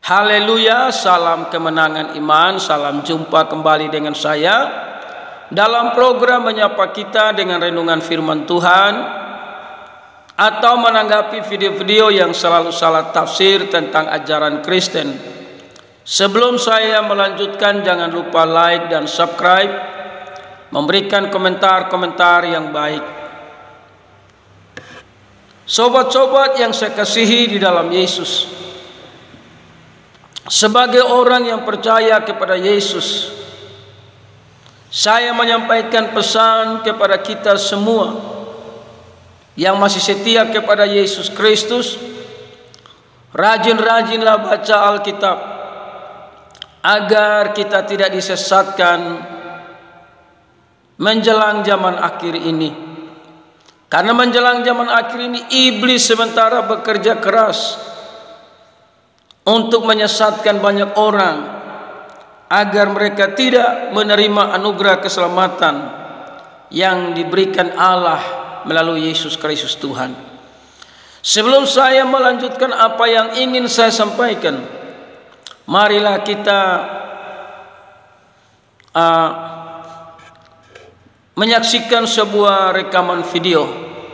Haleluya, salam kemenangan iman, salam jumpa kembali dengan saya dalam program menyapa kita dengan renungan firman Tuhan atau menanggapi video-video yang selalu salah tafsir tentang ajaran Kristen. Sebelum saya melanjutkan, jangan lupa like dan subscribe, memberikan komentar-komentar yang baik. Sobat-sobat yang saya kasihi di dalam Yesus, sebagai orang yang percaya kepada Yesus, saya menyampaikan pesan kepada kita semua yang masih setia kepada Yesus Kristus. Rajin-rajinlah baca Alkitab agar kita tidak disesatkan menjelang zaman akhir ini. Karena menjelang zaman akhir ini iblis sementara bekerja keras untuk menyesatkan banyak orang agar mereka tidak menerima anugerah keselamatan yang diberikan Allah melalui Yesus Kristus Tuhan. Sebelum saya melanjutkan apa yang ingin saya sampaikan, marilah kita menyaksikan sebuah rekaman video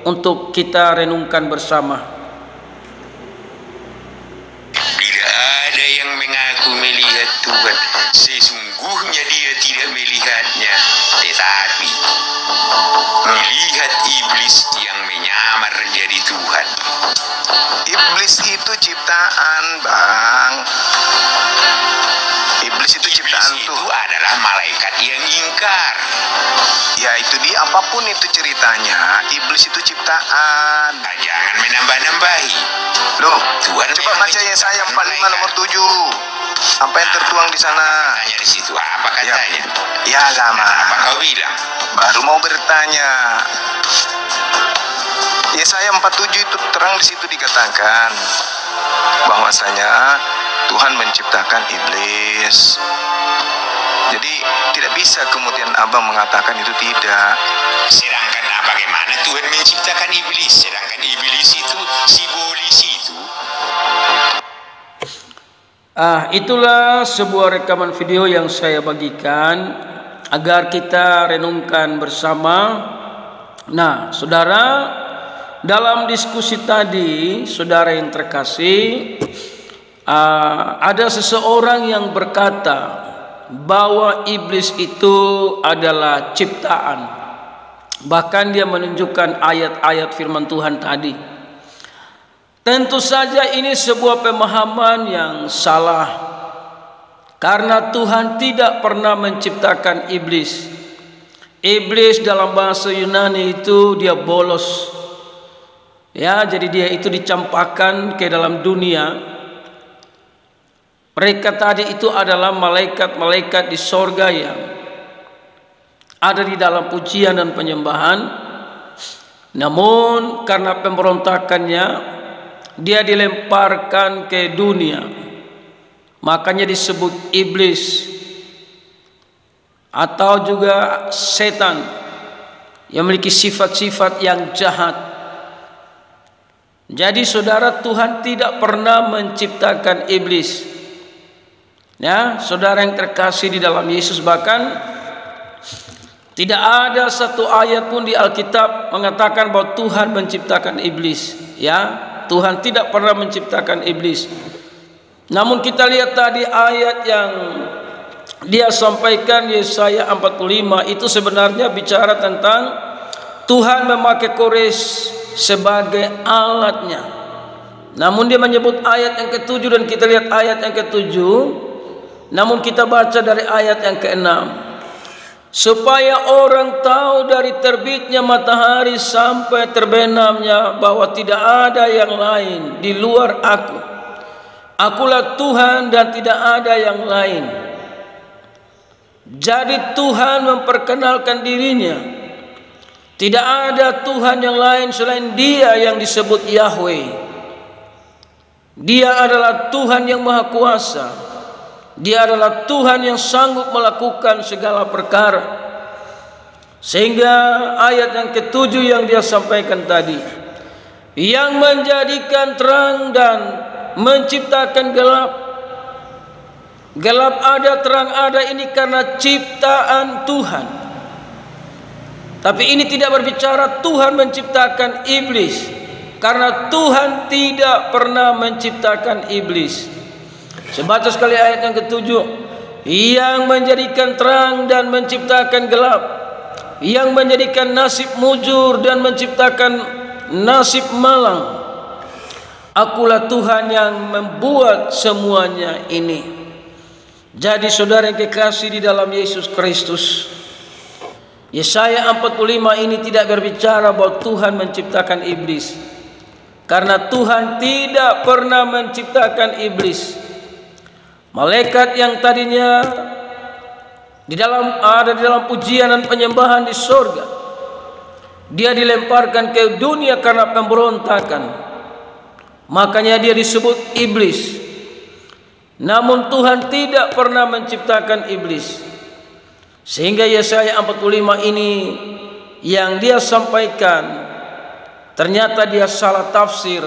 untuk kita renungkan bersama. Bila ada yang mengaku melihat Tuhan, sesungguhnya dia tidak melihatnya, tetapi melihat iblis yang menyamar jadi Tuhan. Iblis itu ciptaan, Bang. Iblis itu ciptaan Iblis itu tuh. adalah malaikat yang ingkar. Ya itu dia, apapun itu ceritanya, iblis itu ciptaan. Nah, jangan menambah-nambahi. Loh, Tuhan coba memang baca Yesaya 45 menciptakan nomor 7. Apa yang tertuang di sana? Tanya di situ apa katanya? Ya lama. Apa kau bilang? Baru mau bertanya. Yesaya 47 itu terang di situ dikatakan bahwasanya Tuhan menciptakan iblis. Jadi tidak bisa kemudian Abang mengatakan itu tidak. Sedangkan bagaimana Tuhan menciptakan iblis? Sedangkan iblis itu simbolis itu. Itulah sebuah rekaman video yang saya bagikan agar kita renungkan bersama. Nah, saudara, dalam diskusi tadi, saudara yang terkasih, ada seseorang yang berkata bahwa iblis itu adalah ciptaan. Bahkan dia menunjukkan ayat-ayat firman Tuhan tadi. Tentu saja ini sebuah pemahaman yang salah, karena Tuhan tidak pernah menciptakan iblis. Iblis dalam bahasa Yunani itu dia bolos. Ya, jadi dia itu dicampakkan ke dalam dunia. Mereka tadi itu adalah malaikat-malaikat di sorga yang ada di dalam pujian dan penyembahan. Namun karena pemberontakannya, dia dilemparkan ke dunia. Makanya disebut iblis atau juga setan yang memiliki sifat-sifat yang jahat. Jadi saudara, Tuhan tidak pernah menciptakan iblis. Ya, saudara yang terkasih di dalam Yesus, bahkan tidak ada satu ayat pun di Alkitab mengatakan bahwa Tuhan menciptakan iblis. Ya, Tuhan tidak pernah menciptakan iblis. Namun kita lihat tadi ayat yang dia sampaikan, Yesaya 45, itu sebenarnya bicara tentang Tuhan memakai Kores sebagai alatnya. Namun dia menyebut ayat yang ke-7 dan kita lihat ayat yang ke-7. Namun kita baca dari ayat yang ke-6. Supaya orang tahu dari terbitnya matahari sampai terbenamnya bahwa tidak ada yang lain di luar aku. Akulah Tuhan dan tidak ada yang lain. Jadi Tuhan memperkenalkan dirinya. Tidak ada Tuhan yang lain selain Dia yang disebut Yahweh. Dia adalah Tuhan yang Maha Kuasa. Dia adalah Tuhan yang sanggup melakukan segala perkara. Sehingga ayat yang ke-7 yang dia sampaikan tadi, yang menjadikan terang dan menciptakan gelap, Gelap ada, terang ada, ini karena ciptaan Tuhan. Tapi ini tidak berbicara Tuhan menciptakan iblis, karena Tuhan tidak pernah menciptakan iblis. Saya baca sekali ayat yang ketujuh. Yang menjadikan terang dan menciptakan gelap, yang menjadikan nasib mujur dan menciptakan nasib malang. Akulah Tuhan yang membuat semuanya ini. Jadi saudara yang kekasih di dalam Yesus Kristus, Yesaya 45 ini tidak berbicara bahwa Tuhan menciptakan iblis, karena Tuhan tidak pernah menciptakan iblis. Malaikat yang tadinya ada di dalam pujian dan penyembahan di surga, dia dilemparkan ke dunia karena pemberontakan. Makanya dia disebut iblis. Namun Tuhan tidak pernah menciptakan iblis. Sehingga Yesaya 45 ini yang dia sampaikan, ternyata dia salah tafsir.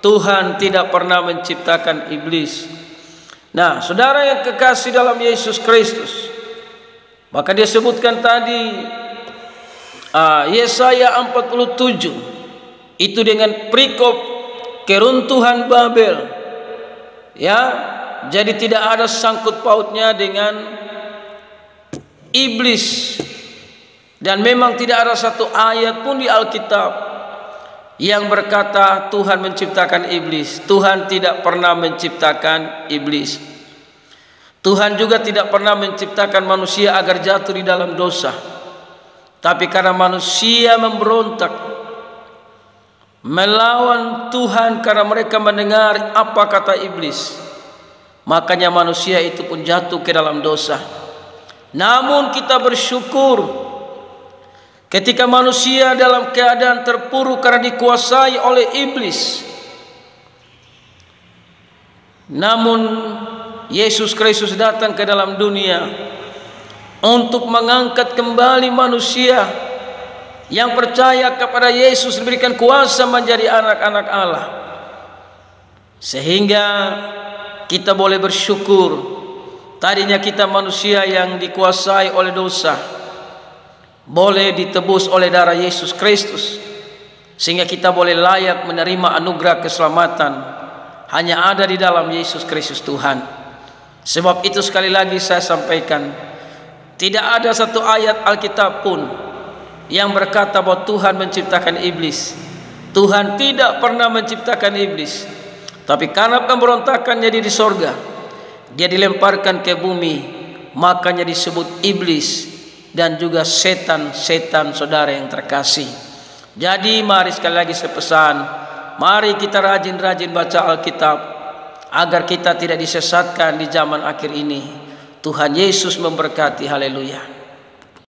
Tuhan tidak pernah menciptakan iblis. Nah, saudara yang kekasih dalam Yesus Kristus, maka dia sebutkan tadi Yesaya 47 itu dengan perikop keruntuhan Babel. Ya, jadi tidak ada sangkut pautnya dengan iblis. Dan memang tidak ada satu ayat pun di Alkitab yang berkata Tuhan menciptakan iblis. Tuhan tidak pernah menciptakan iblis. Tuhan juga tidak pernah menciptakan manusia agar jatuh di dalam dosa. Tapi karena manusia memberontak melawan Tuhan karena mereka mendengar apa kata iblis, makanya manusia itu pun jatuh ke dalam dosa. Namun kita bersyukur ketika manusia dalam keadaan terpuruk karena dikuasai oleh iblis, namun Yesus Kristus datang ke dalam dunia untuk mengangkat kembali manusia yang percaya kepada Yesus, diberikan kuasa menjadi anak-anak Allah. Sehingga kita boleh bersyukur. Tadinya kita manusia yang dikuasai oleh dosa, boleh ditebus oleh darah Yesus Kristus, sehingga kita boleh layak menerima anugerah keselamatan hanya ada di dalam Yesus Kristus Tuhan. Sebab itu sekali lagi saya sampaikan, tidak ada satu ayat Alkitab pun yang berkata bahwa Tuhan menciptakan iblis. Tuhan tidak pernah menciptakan iblis. Tapi karena pemberontakannya dia di sorga, dia dilemparkan ke bumi, makanya disebut iblis dan juga setan-setan, saudara yang terkasih. Jadi mari sekali lagi saya pesan, mari kita rajin-rajin baca Alkitab agar kita tidak disesatkan di zaman akhir ini. Tuhan Yesus memberkati. Haleluya.